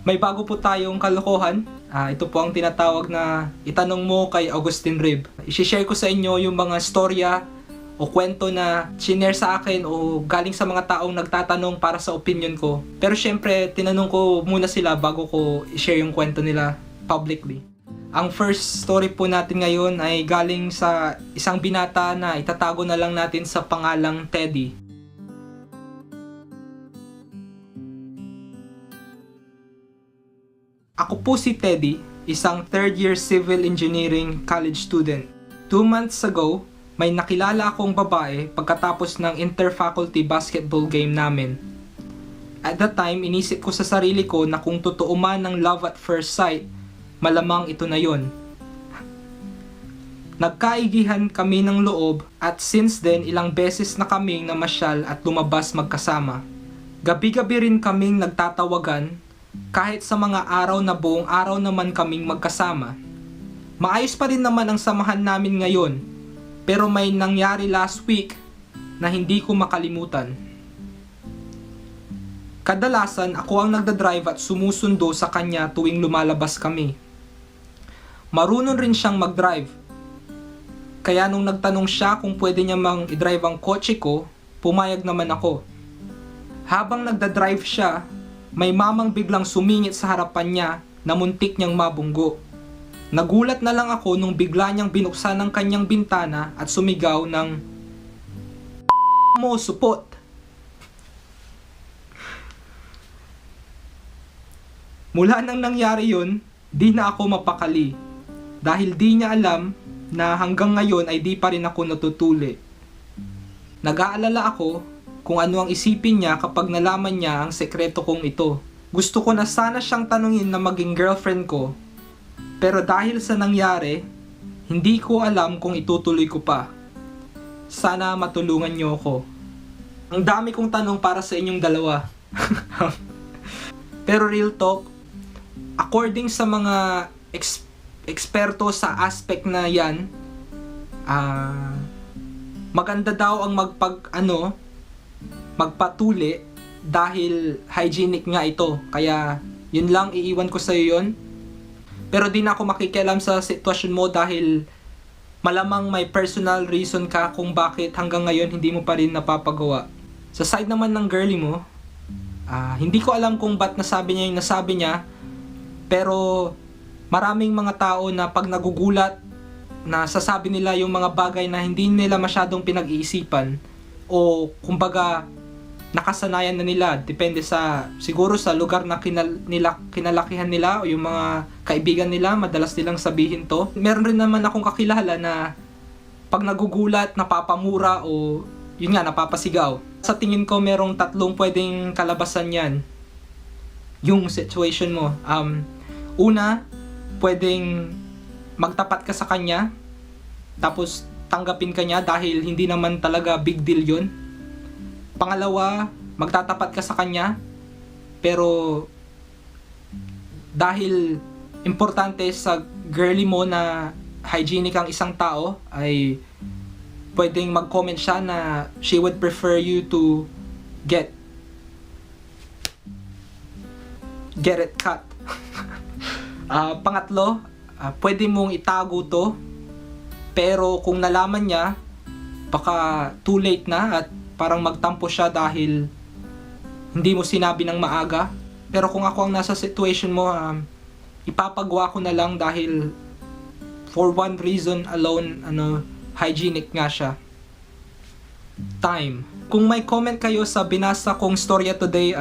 May bago po tayong kalokohan. Ito po ang tinatawag na itanong mo kay Augustin Rib. I-share ko sa inyo yung mga storya o kwento na shinare sa akin o galing sa mga taong nagtatanong para sa opinion ko. Pero syempre, tinanong ko muna sila bago ko i-share yung kwento nila publicly. Ang first story po natin ngayon ay galing sa isang binata na itatago na lang natin sa pangalang Teddy. Ako po si Teddy, isang third year civil engineering college student. 2 months ago, may nakilala akong babae pagkatapos ng inter-faculty basketball game namin. At that time, inisip ko sa sarili ko na kung totoo man ng love at first sight, malamang ito na yon. Nagkaigihan kami ng loob at since then ilang beses na kaming namasyal at lumabas magkasama. Gabi-gabi rin kaming nagtatawagan kahit sa mga araw na buong araw naman kaming magkasama. Maayos pa rin naman ang samahan namin ngayon, pero may nangyari last week na hindi ko makalimutan. Kadalasan ako ang nagdadrive at sumusundo sa kanya tuwing lumalabas kami. Marunong rin siyang magdrive. Kaya nung nagtanong siya kung pwede niya mang i-drive ang kotse ko, pumayag naman ako. Habang nagdadrive siya, may mamang biglang sumingit sa harapan niya na muntik niyang mabunggo. Nagulat na lang ako nung bigla niyang binuksan ang kanyang bintana at sumigaw ng mo supot. Mula nang nangyari yun, di na ako mapakali dahil di niya alam na hanggang ngayon ay di pa rin ako natutuli. Nag-aalala ako kung ano ang isipin niya kapag nalaman niya ang sekreto kong ito. Gusto ko na sana siyang tanungin na maging girlfriend ko, pero dahil sa nangyari, hindi ko alam kung itutuloy ko pa. Sana matulungan niyo ako. Ang dami kong tanong para sa inyong dalawa. Pero real talk, according sa mga eksperto sa aspect na yan, maganda daw ang magpatuli dahil hygienic nga ito. Kaya yun lang, iiwan ko sa iyo yun. Pero di na ako makikialam sa sitwasyon mo dahil malamang may personal reason ka kung bakit hanggang ngayon hindi mo pa rin napapagawa. Sa side naman ng girlie mo, hindi ko alam kung ba't nasabi niya yung nasabi niya, pero maraming mga tao na pag nagugulat na sasabi nila yung mga bagay na hindi nila masyadong pinag-iisipan o kumbaga nakasanayan na nila, depende siguro sa lugar na kinalakihan nila o yung mga kaibigan nila, madalas nilang sabihin to. Meron rin naman akong kakilala na pag nagugulat, napapamura o yun nga, napapasigaw. Sa tingin ko merong 3 pwedeng kalabasan yan, yung situation mo. Una, pwedeng magtapat ka sa kanya tapos tanggapin ka niya dahil hindi naman talaga big deal yun. Pangalawa, magtatapat ka sa kanya pero dahil importante sa girlie mo na hygienic ang isang tao, ay pwedeng mag-comment siya na she would prefer you to get it cut. Pangatlo, pwede mong itago to, pero kung nalaman niya, baka too late na at parang magtampo siya dahil hindi mo sinabi ng maaga. Pero kung ako ang nasa situation mo, ipapagawa ko na lang dahil for one reason alone, hygienic nga siya. Time. Kung may comment kayo sa binasa kong storya today,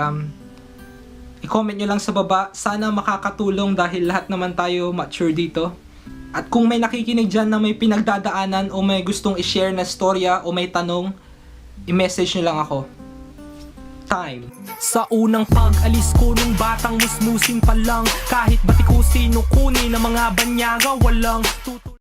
i-comment nyo lang sa baba. Sana makakatulong dahil lahat naman tayo mature dito. At kung may nakikinig dyan na may pinagdadaanan o may gustong i-share na storya o may tanong, i-message nyo lang ako. Time. Sa unang pag-alis ko nung batang musmusin pa lang, kahit batikusin o kunin ng mga banyaga, walang